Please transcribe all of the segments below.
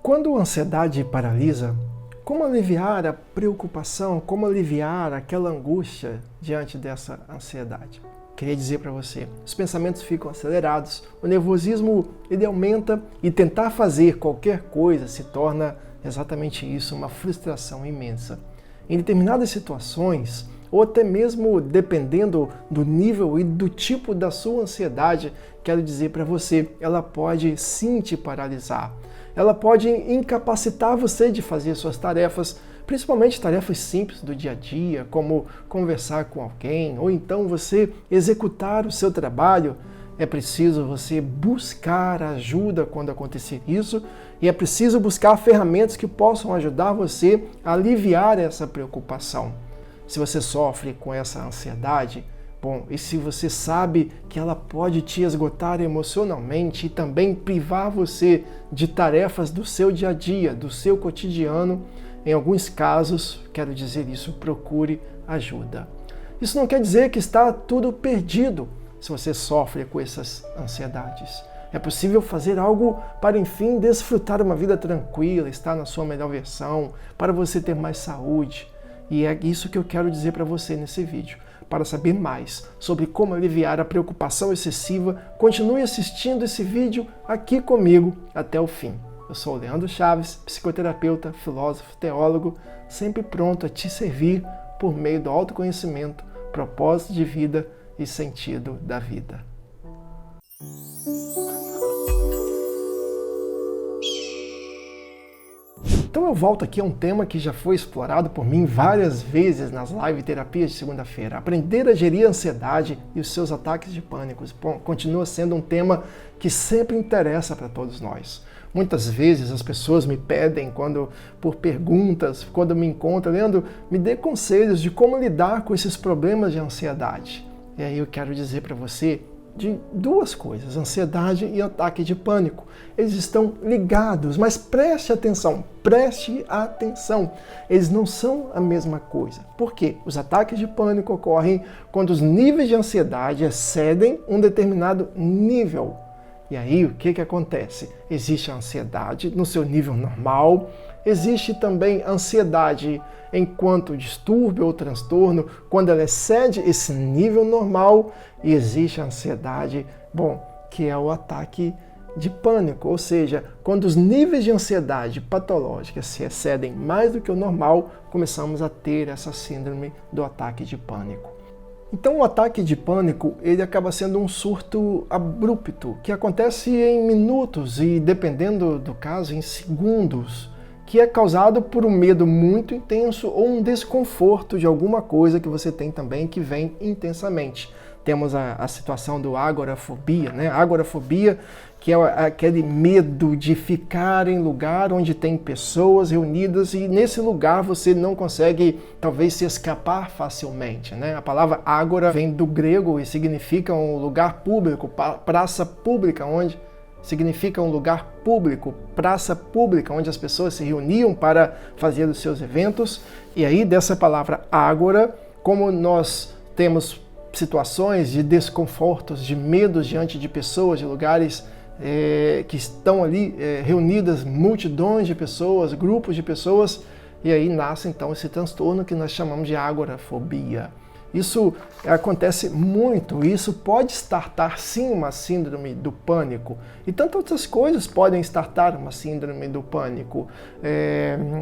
Quando a ansiedade paralisa, como aliviar a preocupação, como aliviar aquela angústia diante dessa ansiedade? Queria dizer para você, os pensamentos ficam acelerados, o nervosismo ele aumenta e tentar fazer qualquer coisa se torna exatamente isso, uma frustração imensa. Em determinadas situações, ou até mesmo dependendo do nível e do tipo da sua ansiedade, quero dizer para você, ela pode sim te paralisar. Ela pode incapacitar você de fazer suas tarefas, principalmente tarefas simples do dia a dia, como conversar com alguém, ou então você executar o seu trabalho. É preciso você buscar ajuda quando acontecer isso, e é preciso buscar ferramentas que possam ajudar você a aliviar essa preocupação. Se você sofre com essa ansiedade, bom, e se você sabe que ela pode te esgotar emocionalmente e também privar você de tarefas do seu dia a dia, do seu cotidiano, em alguns casos, quero dizer isso, procure ajuda. Isso não quer dizer que está tudo perdido se você sofre com essas ansiedades. É possível fazer algo para, enfim, desfrutar uma vida tranquila, estar na sua melhor versão, para você ter mais saúde. E é isso que eu quero dizer para você nesse vídeo. Para saber mais sobre como aliviar a preocupação excessiva, continue assistindo esse vídeo aqui comigo até o fim. Eu sou o Leandro Chaves, psicoterapeuta, filósofo, teólogo, sempre pronto a te servir por meio do autoconhecimento, propósito de vida e sentido da vida. Então eu volto aqui a um tema que já foi explorado por mim várias vezes nas live terapias de segunda-feira. Aprender a gerir a ansiedade e os seus ataques de pânico. Bom, continua sendo um tema que sempre interessa para todos nós. Muitas vezes as pessoas me pedem, por perguntas, quando me encontram, Leandro, me dê conselhos de como lidar com esses problemas de ansiedade. E aí eu quero dizer para você de duas coisas, ansiedade e ataque de pânico. Eles estão ligados, mas preste atenção, eles não são a mesma coisa. Por quê? Os ataques de pânico ocorrem quando os níveis de ansiedade excedem um determinado nível. E aí, o que acontece? Existe a ansiedade no seu nível normal, existe também a ansiedade enquanto distúrbio ou transtorno, quando ela excede esse nível normal, e existe a ansiedade, que é o ataque de pânico, ou seja, quando os níveis de ansiedade patológica se excedem mais do que o normal, começamos a ter essa síndrome do ataque de pânico. Então o ataque de pânico, ele acaba sendo um surto abrupto, que acontece em minutos e, dependendo do caso, em segundos, que é causado por um medo muito intenso ou um desconforto de alguma coisa que você tem também que vem intensamente. Temos a situação do agorafobia, né? Agorafobia, que é aquele medo de ficar em lugar onde tem pessoas reunidas e nesse lugar você não consegue, talvez, se escapar facilmente, né? A palavra ágora vem do grego e significa um lugar público, praça pública, significa um lugar público, praça pública, onde as pessoas se reuniam para fazer os seus eventos. E aí, dessa palavra ágora, como nós temos situações de desconfortos, de medos diante de pessoas, de lugares que estão ali reunidas multidões de pessoas, grupos de pessoas, e aí nasce então esse transtorno que nós chamamos de agorafobia. Isso acontece muito, e isso pode startar sim uma síndrome do pânico. E tantas outras coisas podem startar uma síndrome do pânico.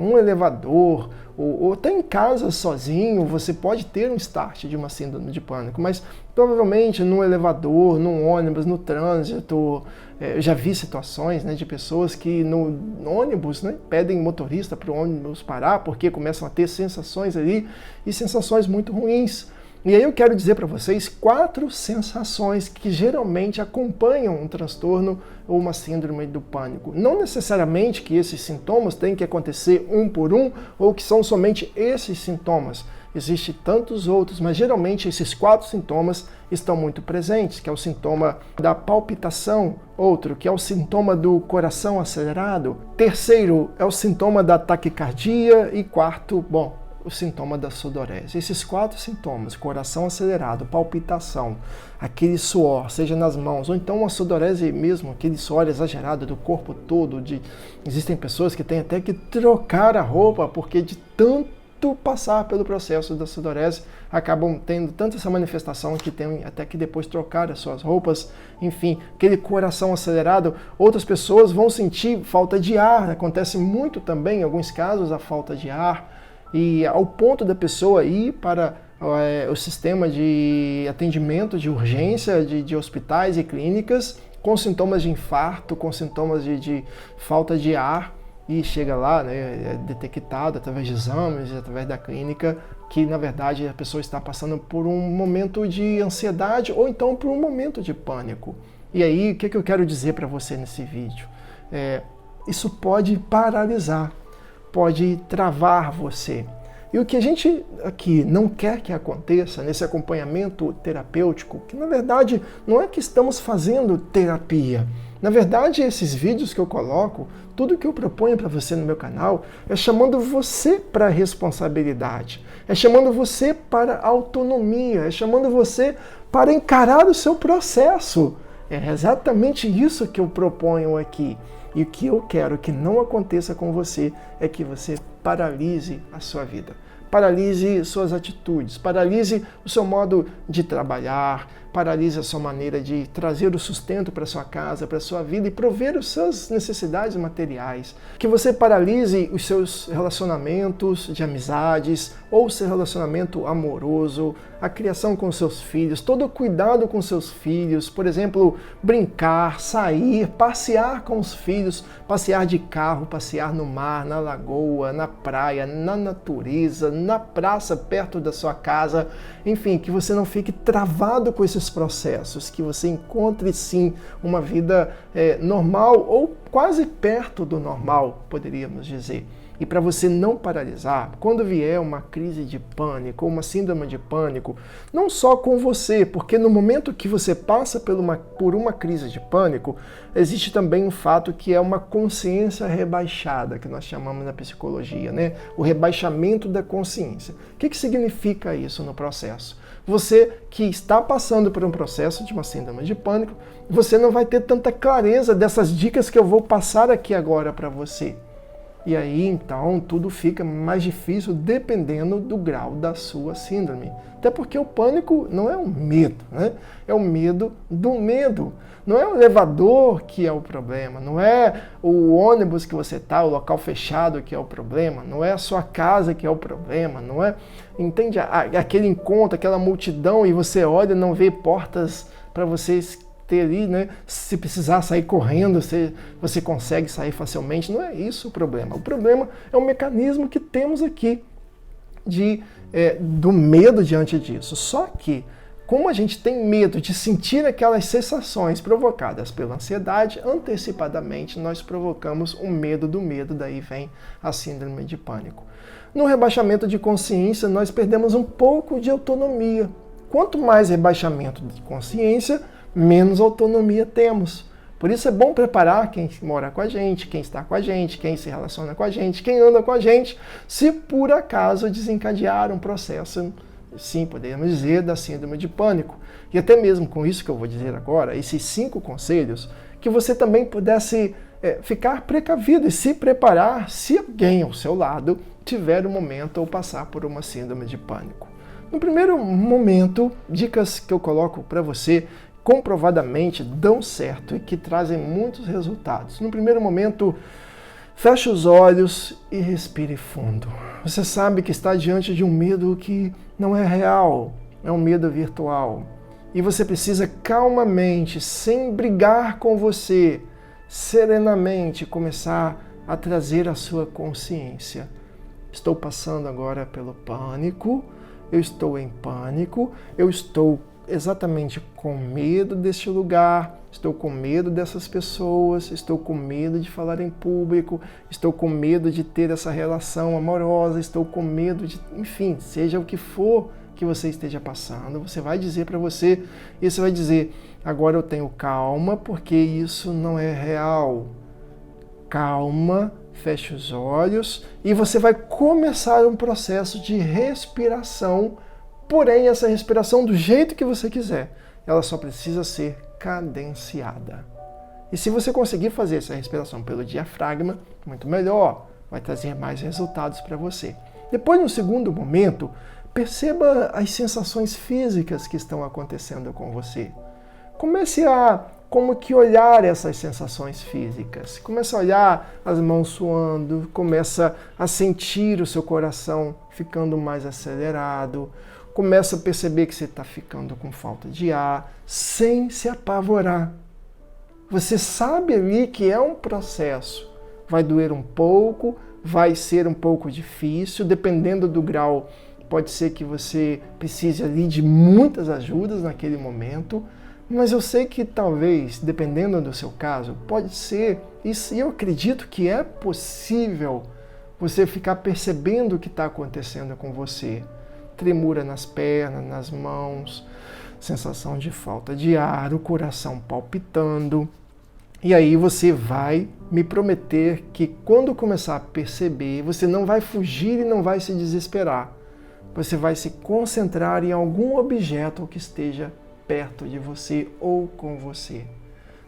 Um elevador, ou até em casa sozinho, você pode ter um start de uma síndrome de pânico. Mas provavelmente no elevador, no ônibus, no trânsito, eu já vi situações, né, de pessoas que no ônibus, né, pedem motorista para o ônibus parar porque começam a ter sensações ali, e sensações muito ruins. E aí eu quero dizer para vocês 4 sensações que geralmente acompanham um transtorno ou uma síndrome do pânico. Não necessariamente que esses sintomas têm que acontecer um por um ou que são somente esses sintomas. Existem tantos outros, mas geralmente esses 4 sintomas estão muito presentes, que é o sintoma da palpitação, outro que é o sintoma do coração acelerado, terceiro é o sintoma da taquicardia e quarto, o sintoma da sudorese. Esses 4 sintomas, coração acelerado, palpitação, aquele suor, seja nas mãos, ou então uma sudorese mesmo, aquele suor exagerado do corpo todo. Existem pessoas que têm até que trocar a roupa, porque de tanto passar pelo processo da sudorese, acabam tendo tanta essa manifestação que tem até que depois trocar as suas roupas. Enfim, aquele coração acelerado. Outras pessoas vão sentir falta de ar, acontece muito também em alguns casos a falta de ar, e ao ponto da pessoa ir para o sistema de atendimento de urgência de hospitais e clínicas com sintomas de infarto, com sintomas de falta de ar, e chega lá, né, é detectado através de exames, através da clínica, que na verdade a pessoa está passando por um momento de ansiedade ou então por um momento de pânico. E aí, o que eu quero dizer para você nesse vídeo? Isso pode paralisar, pode travar você. E o que a gente aqui não quer que aconteça nesse acompanhamento terapêutico, que na verdade não é que estamos fazendo terapia. Na verdade, esses vídeos que eu coloco, tudo que eu proponho para você no meu canal, é chamando você para a responsabilidade, é chamando você para a autonomia, é chamando você para encarar o seu processo. É exatamente isso que eu proponho aqui. E o que eu quero que não aconteça com você é que você paralise a sua vida. Paralise suas atitudes, paralise o seu modo de trabalhar, paralise a sua maneira de trazer o sustento para sua casa, para sua vida e prover as suas necessidades materiais. Que você paralise os seus relacionamentos de amizades ou seu relacionamento amoroso, a criação com seus filhos, todo o cuidado com seus filhos, por exemplo, brincar, sair, passear com os filhos, passear de carro, passear no mar, na lagoa, na praia, na natureza, na praça perto da sua casa, enfim, que você não fique travado com esses processos, que você encontre sim uma vida normal ou quase perto do normal, poderíamos dizer. E para você não paralisar, quando vier uma crise de pânico ou uma síndrome de pânico, não só com você, porque no momento que você passa por uma crise de pânico, existe também um fato que é uma consciência rebaixada, que nós chamamos na psicologia, né? O rebaixamento da consciência. O que significa isso no processo? Você que está passando por um processo de uma síndrome de pânico, você não vai ter tanta clareza dessas dicas que eu vou passar aqui agora para você. E aí, então, tudo fica mais difícil dependendo do grau da sua síndrome. Até porque o pânico não é um medo, né? É o medo do medo. Não é o elevador que é o problema, não é o ônibus que você está, o local fechado que é o problema, não é a sua casa que é o problema, não é, entende? Aquele encontro, aquela multidão e você olha e não vê portas para vocês ter ali, né? Se precisar sair correndo, você consegue sair facilmente. Não é isso o problema. O problema é o mecanismo que temos aqui do medo diante disso. Só que, como a gente tem medo de sentir aquelas sensações provocadas pela ansiedade, antecipadamente nós provocamos o medo do medo, daí vem a síndrome de pânico. No rebaixamento de consciência, nós perdemos um pouco de autonomia. Quanto mais rebaixamento de consciência, menos autonomia temos. Por isso é bom preparar quem mora com a gente, quem está com a gente, quem se relaciona com a gente, quem anda com a gente, se por acaso desencadear um processo, sim, podemos dizer, da síndrome de pânico. E até mesmo com isso que eu vou dizer agora, esses 5 conselhos, que você também pudesse ficar precavido e se preparar se alguém ao seu lado tiver um momento ou passar por uma síndrome de pânico. No primeiro momento, dicas que eu coloco para você comprovadamente dão certo e que trazem muitos resultados. No primeiro momento, feche os olhos e respire fundo. Você sabe que está diante de um medo que não é real, é um medo virtual. E você precisa calmamente, sem brigar com você, serenamente começar a trazer a sua consciência. Estou passando agora pelo pânico, eu estou em pânico, eu estou exatamente com medo deste lugar, estou com medo dessas pessoas, estou com medo de falar em público, estou com medo de ter essa relação amorosa, estou com medo de, enfim, seja o que for que você esteja passando, você vai dizer para você, e você vai dizer, agora eu tenho calma porque isso não é real. Calma, feche os olhos e você vai começar um processo de respiração, porém essa respiração do jeito que você quiser, ela só precisa ser cadenciada. E se você conseguir fazer essa respiração pelo diafragma, muito melhor, vai trazer mais resultados para você. Depois, no segundo momento, perceba as sensações físicas que estão acontecendo com você. Comece a como que olhar essas sensações físicas. Comece a olhar as mãos suando, começa a sentir o seu coração ficando mais acelerado, começa a perceber que você está ficando com falta de ar, sem se apavorar. Você sabe ali que é um processo. Vai doer um pouco, vai ser um pouco difícil, dependendo do grau, pode ser que você precise ali de muitas ajudas naquele momento, mas eu sei que talvez, dependendo do seu caso, pode ser, e eu acredito que é possível você ficar percebendo o que está acontecendo com você. Tremura nas pernas, nas mãos, sensação de falta de ar, o coração palpitando. E aí você vai me prometer que quando começar a perceber, você não vai fugir e não vai se desesperar. Você vai se concentrar em algum objeto que esteja perto de você ou com você.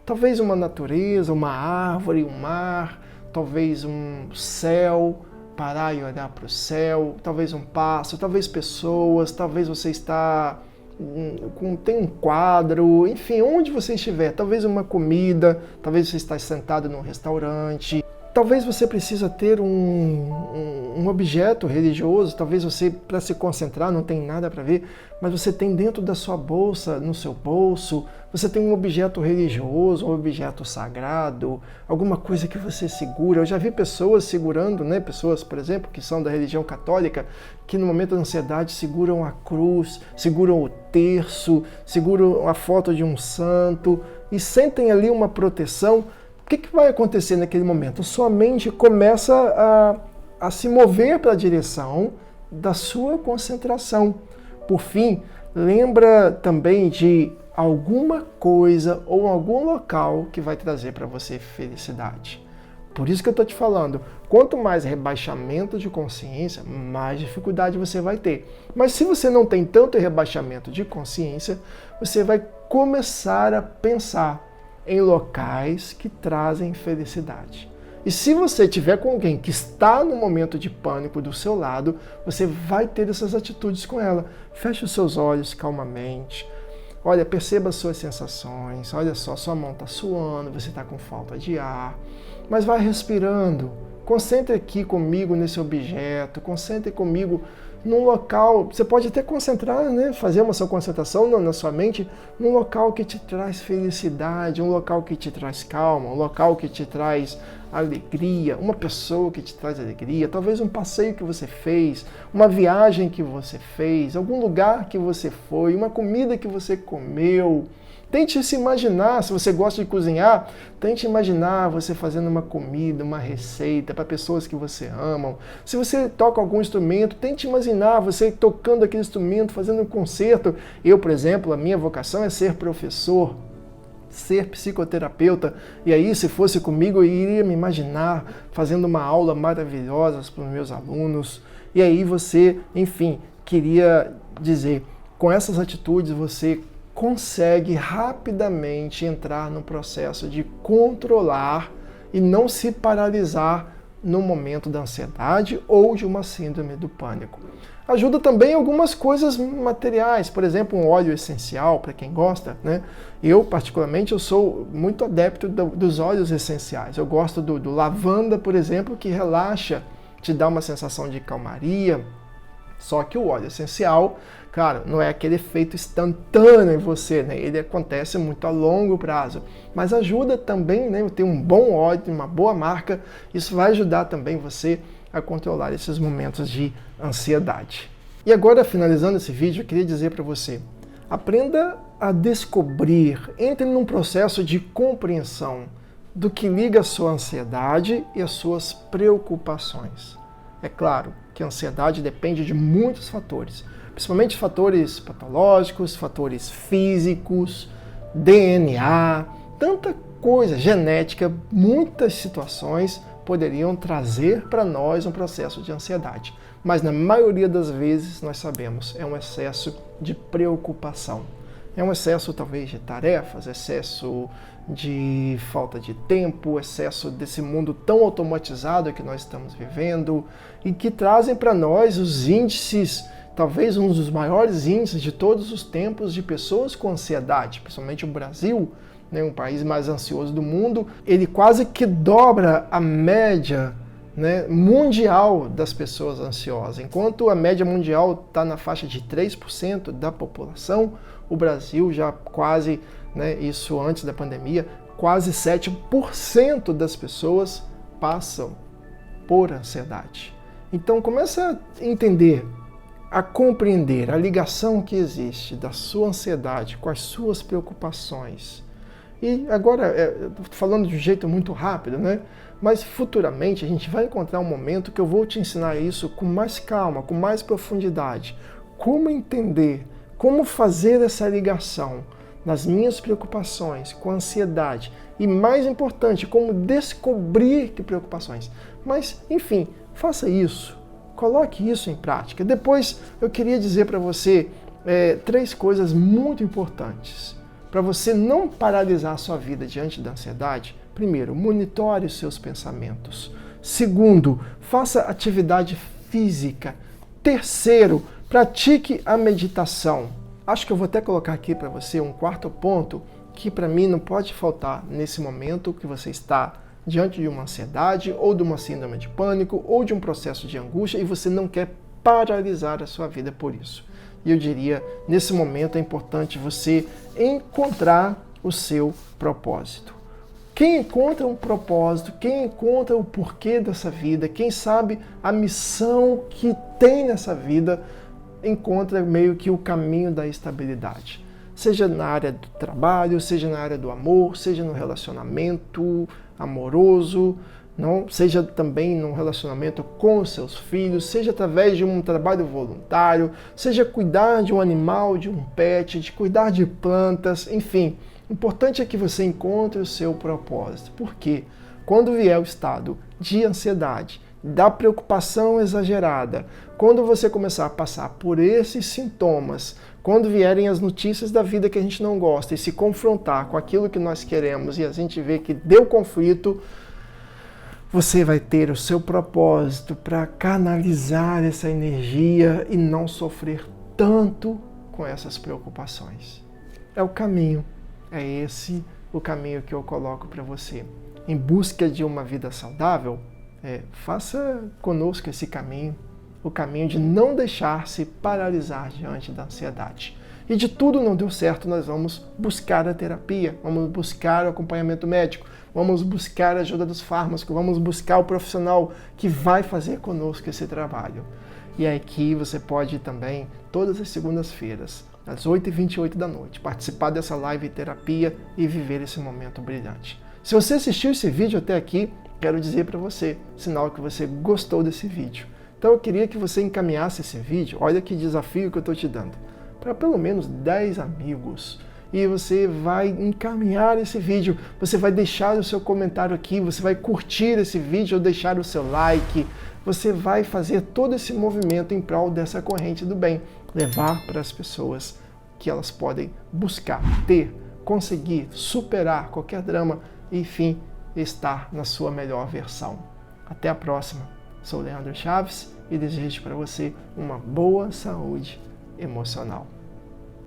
Talvez uma natureza, uma árvore, um mar, talvez um céu, parar e olhar para o céu, talvez um pássaro, talvez pessoas, talvez você está tem um quadro, enfim, onde você estiver, talvez uma comida, talvez você está sentado num restaurante, talvez você precisa ter um objeto religioso, talvez você, para se concentrar, não tem nada para ver, mas você tem dentro da sua bolsa, no seu bolso, você tem um objeto religioso, um objeto sagrado, alguma coisa que você segura. Eu já vi pessoas segurando, né? Pessoas, por exemplo, que são da religião católica, que no momento da ansiedade seguram a cruz, seguram o terço, seguram a foto de um santo e sentem ali uma proteção. O que vai acontecer naquele momento? Sua mente começa a se mover para a direção da sua concentração. Por fim, lembra também de alguma coisa ou algum local que vai trazer para você felicidade. Por isso que eu estou te falando, quanto mais rebaixamento de consciência, mais dificuldade você vai ter. Mas se você não tem tanto rebaixamento de consciência, você vai começar a pensar em locais que trazem felicidade. E se você tiver com alguém que está no momento de pânico do seu lado, você vai ter essas atitudes com ela. Feche os seus olhos calmamente. Olha, perceba as suas sensações. Olha só, sua mão está suando, você está com falta de ar. Mas vai respirando. Concentre aqui comigo nesse objeto. Concentre comigo num local. Você pode até concentrar, né? Fazer uma sua concentração na sua mente num local que te traz felicidade, um local que te traz calma, um local que te traz alegria, uma pessoa que te traz alegria, talvez um passeio que você fez, uma viagem que você fez, algum lugar que você foi, uma comida que você comeu. Tente se imaginar, se você gosta de cozinhar, tente imaginar você fazendo uma comida, uma receita para pessoas que você ama. Se você toca algum instrumento, tente imaginar você tocando aquele instrumento, fazendo um concerto. Eu, por exemplo, a minha vocação é ser professor, ser psicoterapeuta, e aí se fosse comigo eu iria me imaginar fazendo uma aula maravilhosa para os meus alunos, e aí você, enfim, queria dizer, com essas atitudes você consegue rapidamente entrar no processo de controlar e não se paralisar no momento da ansiedade ou de uma síndrome do pânico. Ajuda também algumas coisas materiais, por exemplo, um óleo essencial, para quem gosta, né? Eu, particularmente, eu sou muito adepto dos óleos essenciais. Eu gosto do lavanda, por exemplo, que relaxa, te dá uma sensação de calmaria. Só que o óleo essencial, claro, não é aquele efeito instantâneo em você, né? Ele acontece muito a longo prazo, mas ajuda também, né? Ter um bom óleo, uma boa marca, isso vai ajudar também você a controlar esses momentos de ansiedade. E agora, finalizando esse vídeo, eu queria dizer para você, aprenda a descobrir, entre num processo de compreensão do que liga a sua ansiedade e as suas preocupações. É claro que a ansiedade depende de muitos fatores, principalmente fatores patológicos, fatores físicos, DNA, tanta coisa, genética, muitas situações poderiam trazer para nós um processo de ansiedade. Mas na maioria das vezes nós sabemos, é um excesso de preocupação. É um excesso talvez de tarefas, excesso de falta de tempo, excesso desse mundo tão automatizado que nós estamos vivendo e que trazem para nós os índices, talvez um dos maiores índices de todos os tempos de pessoas com ansiedade, principalmente o Brasil, né, um país mais ansioso do mundo, ele quase que dobra a média, né, mundial das pessoas ansiosas. Enquanto a média mundial está na faixa de 3% da população, o Brasil já quase, né, isso antes da pandemia, quase 7% das pessoas passam por ansiedade. Então começa a entender, a compreender a ligação que existe da sua ansiedade com as suas preocupações. E agora, falando de um jeito muito rápido, né? Mas futuramente a gente vai encontrar um momento que eu vou te ensinar isso com mais calma, com mais profundidade. Como entender, como fazer essa ligação nas minhas preocupações com a ansiedade. E mais importante, como descobrir que preocupações. Mas, enfim, faça isso. Coloque isso em prática. Depois eu queria dizer para você 3 coisas muito importantes para você não paralisar a sua vida diante da ansiedade. Primeiro, monitore os seus pensamentos. Segundo, faça atividade física. Terceiro, pratique a meditação. Acho que eu vou até colocar aqui para você um 4º ponto que para mim não pode faltar nesse momento que você está diante de uma ansiedade ou de uma síndrome de pânico ou de um processo de angústia e você não quer paralisar a sua vida por isso. E eu diria, nesse momento é importante você encontrar o seu propósito. Quem encontra um propósito, quem encontra o porquê dessa vida, quem sabe a missão que tem nessa vida, encontra meio que o caminho da estabilidade. Seja na área do trabalho, seja na área do amor, seja no relacionamento amoroso, não, seja também num relacionamento com os seus filhos, seja através de um trabalho voluntário, seja cuidar de um animal, de um pet, de cuidar de plantas, enfim. O importante é que você encontre o seu propósito. Porque quando vier o estado de ansiedade, da preocupação exagerada, quando você começar a passar por esses sintomas, quando vierem as notícias da vida que a gente não gosta e se confrontar com aquilo que nós queremos e a gente vê que deu conflito, você vai ter o seu propósito para canalizar essa energia e não sofrer tanto com essas preocupações. É o caminho, é esse o caminho que eu coloco para você. Em busca de uma vida saudável, faça conosco esse caminho, o caminho de não deixar-se paralisar diante da ansiedade. E de tudo não deu certo, nós vamos buscar a terapia, vamos buscar o acompanhamento médico, vamos buscar a ajuda dos fármacos, vamos buscar o profissional que vai fazer conosco esse trabalho. E aqui você pode também, todas as segundas-feiras, às 8h28 da noite, participar dessa live terapia e viver esse momento brilhante. Se você assistiu esse vídeo até aqui, quero dizer para você, sinal que você gostou desse vídeo. Então eu queria que você encaminhasse esse vídeo, olha que desafio que eu estou te dando, para pelo menos 10 amigos. E você vai encaminhar esse vídeo, você vai deixar o seu comentário aqui, você vai curtir esse vídeo ou deixar o seu like, você vai fazer todo esse movimento em prol dessa corrente do bem, levar para as pessoas que elas podem buscar, ter, conseguir, superar qualquer drama e, enfim, estar na sua melhor versão. Até a próxima. Sou Leandro Chaves e desejo para você uma boa saúde emocional.